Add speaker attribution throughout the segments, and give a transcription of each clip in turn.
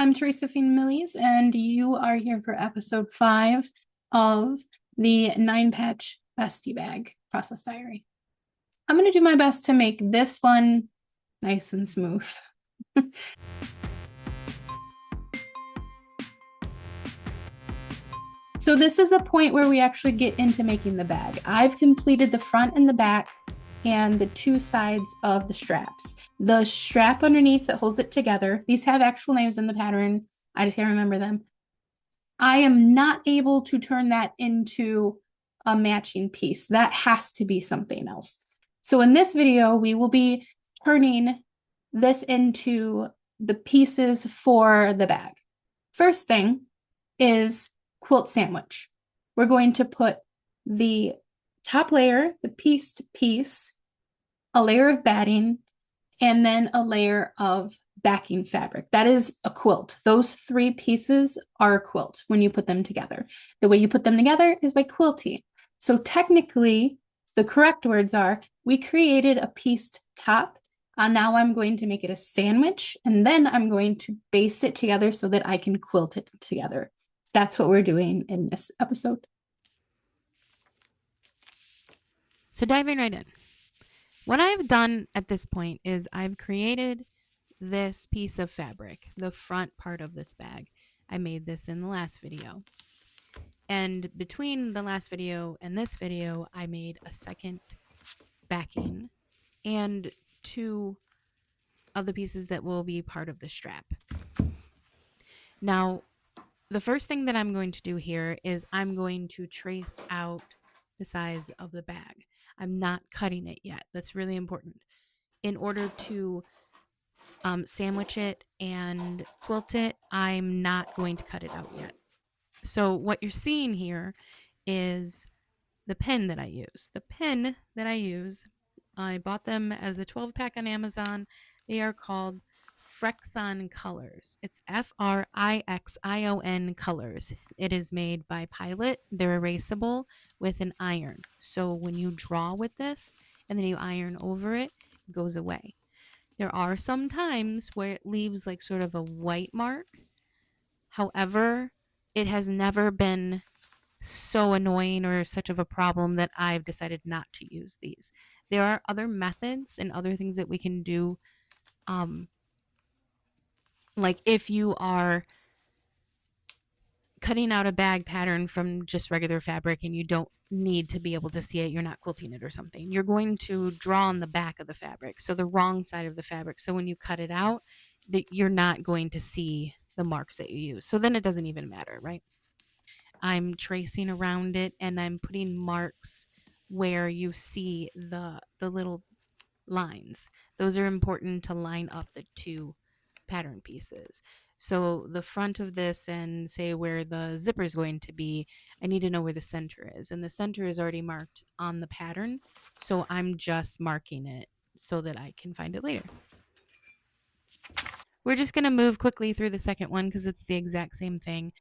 Speaker 1: I'm Teresa Millies, and you are here for episode 5 of the Nine Patch Bestie Bag process diary. I'm going to do my best to make this one nice and smooth. So this is the point where we actually get into making the bag. I've completed the front and the back and the two sides of the straps. The strap underneath that holds it together, these have actual names in the pattern. I just can't remember them. I am not able to turn that into a matching piece. That has to be something else. So in this video, we will be turning this into the pieces for the bag. First thing is quilt sandwich. We're going to put the top layer, the piece to piece, a layer of batting, and then a layer of backing fabric. That is a quilt. Those three pieces are a quilt when you put them together. The way you put them together is by quilting. So technically, the correct words are, we created a pieced top, and now I'm going to make it a sandwich, and then I'm going to baste it together so that I can quilt it together. That's what we're doing in this episode.
Speaker 2: So diving right in. What I've done at this point is I've created this piece of fabric, the front part of this bag. I made this in the last video. And between the last video and this video, I made a second backing and two of the pieces that will be part of the strap. Now, the first thing that I'm going to do here is I'm going to trace out the size of the bag. I'm not cutting it yet. That's really important. In order to sandwich it and quilt it, I'm not going to cut it out yet. So what you're seeing here is the pin that I use. The pin that I use, I bought them as a 12-pack on Amazon. They are called Frexon Colors. It's Frixon Colors. It is made by Pilot. They're erasable with an iron. So when you draw with this and then you iron over it, it goes away. There are some times where it leaves like sort of a white mark. However, it has never been so annoying or such of a problem that I've decided not to use these. There are other methods and other things that we can do. Like if you are cutting out a bag pattern from just regular fabric and you don't need to be able to see it, you're not quilting it or something, you're going to draw on the back of the fabric, so the wrong side of the fabric. So when you cut it out, you're not going to see the marks that you use. So then it doesn't even matter, right? I'm tracing around it and I'm putting marks where you see the little lines. Those are important to line up the two pattern pieces. So the front of this and say where the zipper is going to be, I need to know where the center is. And the center is already marked on the pattern. So I'm just marking it so that I can find it later. We're just going to move quickly through the second one because it's the exact same thing.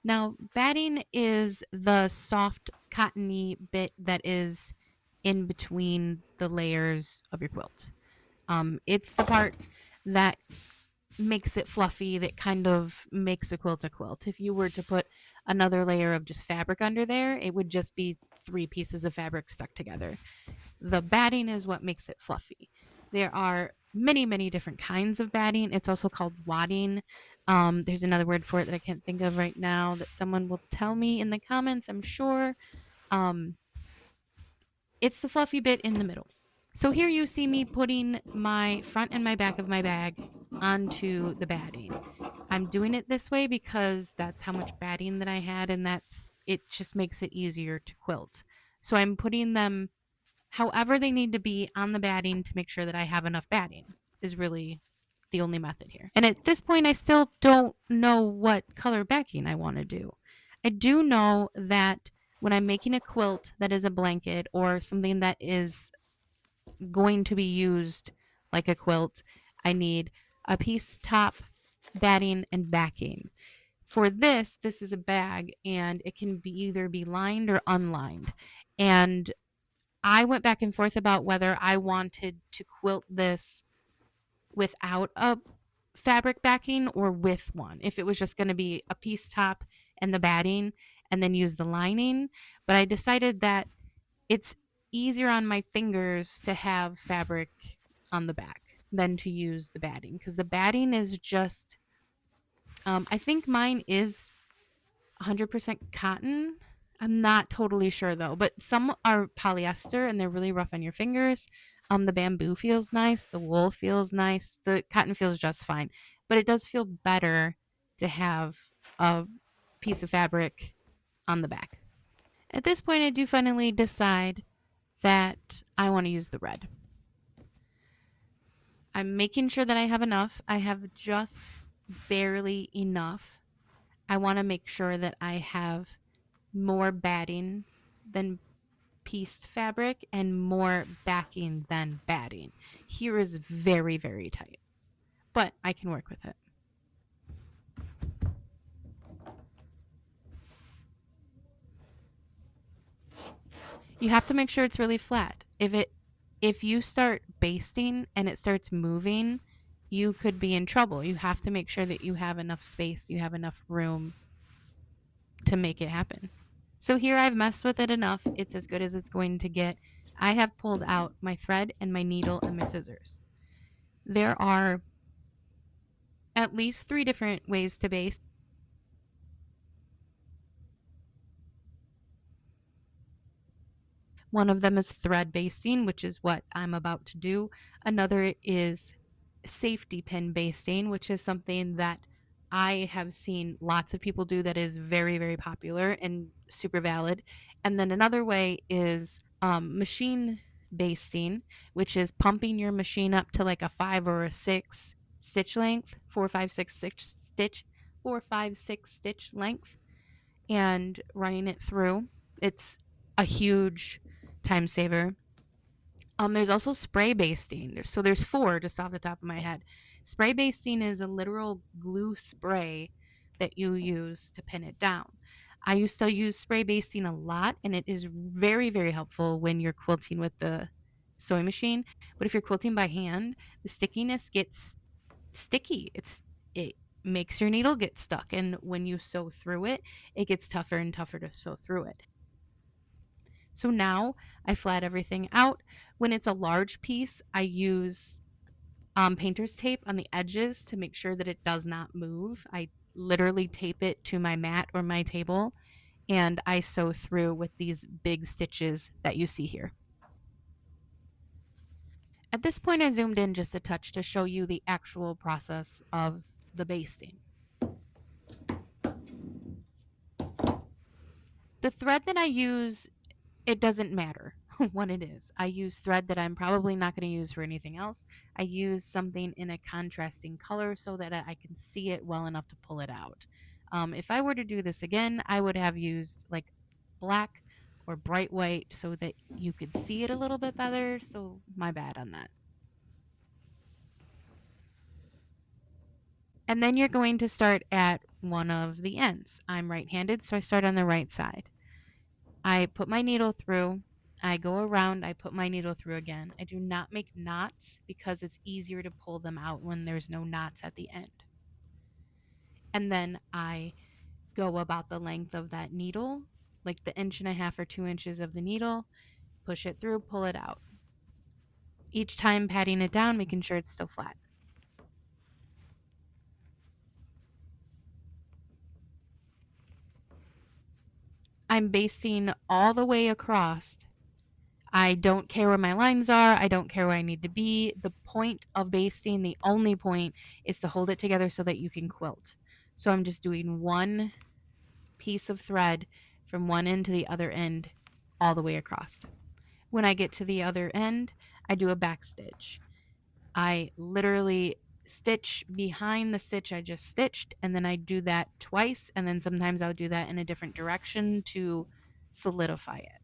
Speaker 2: Now, batting is the soft, cottony bit that is in between the layers of your quilt. It's the part that makes it fluffy, that kind of makes a quilt a quilt. If you were to put another layer of just fabric under there, it would just be 3 pieces of fabric stuck together. The batting is what makes it fluffy. There are many, many different kinds of batting. It's also called wadding. There's another word for it that I can't think of right now that someone will tell me in the comments, I'm sure. It's the fluffy bit in the middle. So here you see me putting my front and my back of my bag onto the batting. I'm doing it this way because that's how much batting that I had, and it just makes it easier to quilt. So I'm putting them however they need to be on the batting to make sure that I have enough batting is really the only method here. And at this point, I still don't know what color backing I want to do. I do know that when I'm making a quilt that is a blanket or something that is going to be used like a quilt, I need a piece top, batting, and backing. For this is a bag, and it can be either be lined or unlined. And I went back and forth about whether I wanted to quilt this without a fabric backing or with one. If it was just going to be a piece top and the batting and then use the lining. But I decided that it's easier on my fingers to have fabric on the back than to use the batting because the batting is just, I think mine is 100% cotton. I'm not totally sure though, but some are polyester and they're really rough on your fingers. The bamboo feels nice, the wool feels nice, the cotton feels just fine, but it does feel better to have a piece of fabric on the back. At this point, I do finally decide that I want to use the red. I'm making sure that I have enough. I have just barely enough. I want to make sure that I have more batting than pieced fabric and more backing than batting. Here is very, very tight, but I can work with it. You have to make sure it's really flat. If you start basting and it starts moving, you could be in trouble. You have to make sure that you have enough space, you have enough room to make it happen. So here I've messed with it enough. It's as good as it's going to get. I have pulled out my thread and my needle and my scissors. There are at least 3 different ways to baste. One of them is thread basting, which is what I'm about to do. Another is safety pin basting, which is something that I have seen lots of people do that is very, very popular and super valid. And then another way is machine basting, which is pumping your machine up to like a 5 or a 6 stitch length, 4, 5, 6 stitch, 4, 5, 6 stitch length, and running it through. It's a huge time saver. There's also spray basting. So there's 4 just off the top of my head. Spray basting is a literal glue spray that you use to pin it down. I used to use spray basting a lot, and it is very, very helpful when you're quilting with the sewing machine. But if you're quilting by hand, the stickiness gets sticky. It makes your needle get stuck, and when you sew through it, it gets tougher and tougher to sew through it. So now I flat everything out. When it's a large piece, I use painter's tape on the edges to make sure that it does not move. I literally tape it to my mat or my table, and I sew through with these big stitches that you see here. At this point, I zoomed in just a touch to show you the actual process of the basting. The thread that I use, it doesn't matter what it is. I use thread that I'm probably not going to use for anything else. I use something in a contrasting color so that I can see it well enough to pull it out. If I were to do this again, I would have used like black or bright white so that you could see it a little bit better. So my bad on that. And then you're going to start at one of the ends. I'm right-handed, so I start on the right side. I put my needle through, I go around, I put my needle through again. I do not make knots because it's easier to pull them out when there's no knots at the end. And then I go about the length of that needle, like the 1.5 or 2 inches of the needle, push it through, pull it out. Each time patting it down, making sure it's still flat. I'm basting all the way across. I don't care where my lines are. I don't care where I need to be. The point of basting, the only point, is to hold it together so that you can quilt. So I'm just doing one piece of thread from one end to the other end all the way across. When I get to the other end, I do a back stitch. I literally stitch behind the stitch I just stitched, and then I do that twice, and then sometimes I'll do that in a different direction to solidify it.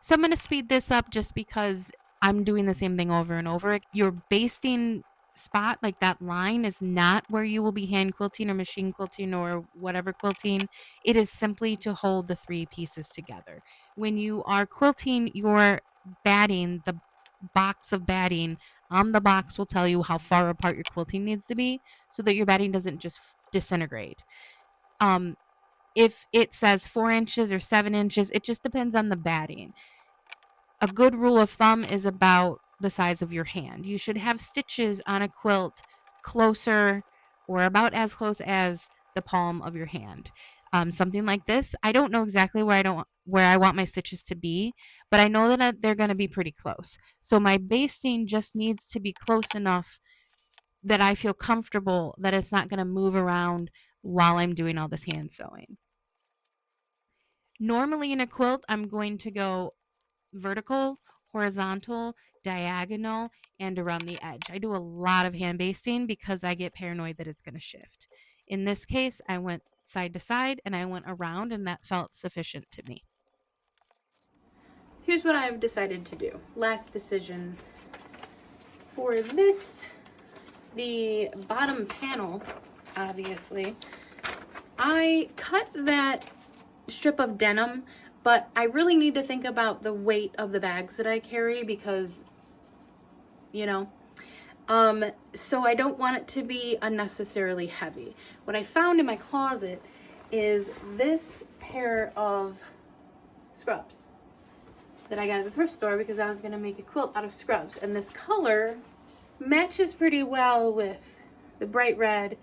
Speaker 2: So I'm going to speed this up just because I'm doing the same thing over and over. You're basting spot, like that line, is not where you will be hand quilting or machine quilting or whatever quilting. It is simply to hold the three pieces together. When you are quilting your batting, the box of batting on the box will tell you how far apart your quilting needs to be so that your batting doesn't just disintegrate. Um, if it says 4 inches or 7 inches, it just depends on the batting. A good rule of thumb is about the size of your hand. You should have stitches on a quilt closer or about as close as the palm of your hand. Something like this, I don't know exactly where I want my stitches to be, but I know that they're going to be pretty close. So my basting just needs to be close enough that I feel comfortable that it's not going to move around while I'm doing all this hand sewing. Normally in a quilt, I'm going to go vertical, horizontal, diagonal, and around the edge. I do a lot of hand basting because I get paranoid that it's going to shift. In this case, I went side to side and I went around, and that felt sufficient to me.
Speaker 1: Here's what I've decided to do. Last decision for this, the bottom panel, obviously, I cut that strip of denim, but I really need to think about the weight of the bags that I carry because, you know, so I don't want it to be unnecessarily heavy. What I found in my closet is this pair of scrubs that I got at the thrift store because I was going to make a quilt out of scrubs, and this color matches pretty well with the bright red,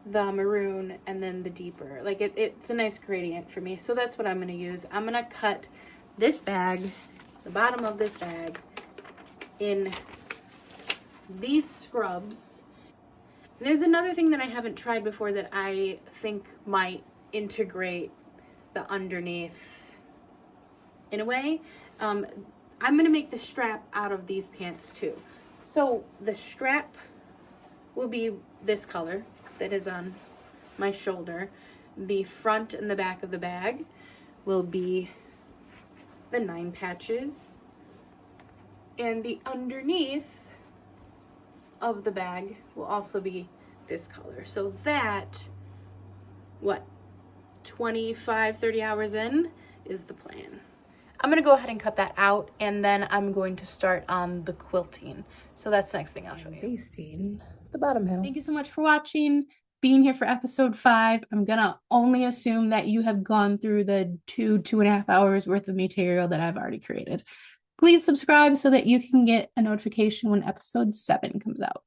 Speaker 1: the maroon, and then the deeper. Like it's a nice gradient for me. So that's what I'm going to use. I'm going to cut this bag, the bottom of this bag, in these scrubs. And there's another thing that I haven't tried before that I think might integrate the underneath in a way. I'm going to make the strap out of these pants too. So the strap will be this color that is on my shoulder. The front and the back of the bag will be the 9 patches. And the underneath of the bag will also be this color. So that, 25, 30 hours in is the plan. I'm going to go ahead and cut that out, and then I'm going to start on the quilting. So that's the next thing I'll show you. Basting the bottom panel. Thank you so much for watching, being here for episode 5. I'm going to only assume that you have gone through the 2.5 hours worth of material that I've already created. Please subscribe so that you can get a notification when episode 7 comes out.